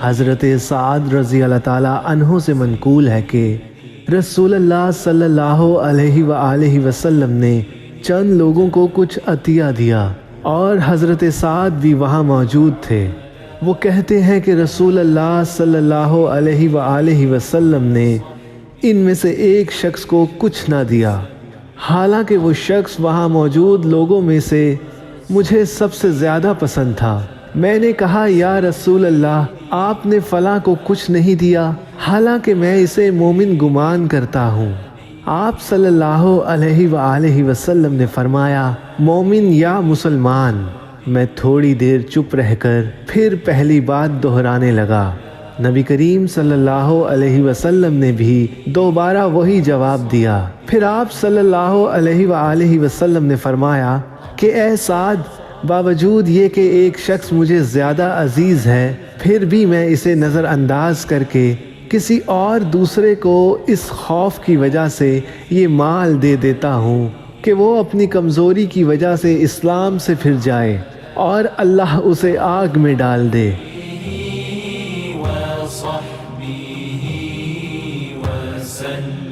حضرت سعد رضی اللہ تعالیٰ عنہ سے منقول ہے کہ رسول اللہ صلی اللہ علیہ وآلہ وسلم نے چند لوگوں کو کچھ عطیہ دیا اور حضرت سعد بھی وہاں موجود تھے۔ وہ کہتے ہیں کہ رسول اللہ صلی اللہ علیہ وآلہ وسلم نے ان میں سے ایک شخص کو کچھ نہ دیا، حالانکہ وہ شخص وہاں موجود لوگوں میں سے مجھے سب سے زیادہ پسند تھا۔ میں نے کہا یا رسول اللہ، آپ نے فلاں کو کچھ نہیں دیا، حالانکہ میں اسے مومن گمان کرتا ہوں۔ آپ صلی اللہ علیہ وآلہ وسلم نے فرمایا مومن یا مسلمان۔ میں تھوڑی دیر چپ رہ کر پھر پہلی بات دہرانے لگا۔ نبی کریم صلی اللہ علیہ وسلم نے بھی دوبارہ وہی جواب دیا۔ پھر آپ صلی اللہ علیہ وآلہ وسلم نے فرمایا کہ اے سعد، باوجود یہ کہ ایک شخص مجھے زیادہ عزیز ہے، پھر بھی میں اسے نظر انداز کر کے کسی اور دوسرے کو اس خوف کی وجہ سے یہ مال دے دیتا ہوں کہ وہ اپنی کمزوری کی وجہ سے اسلام سے پھر جائے اور اللہ اسے آگ میں ڈال دے۔ وصحبه وسلم۔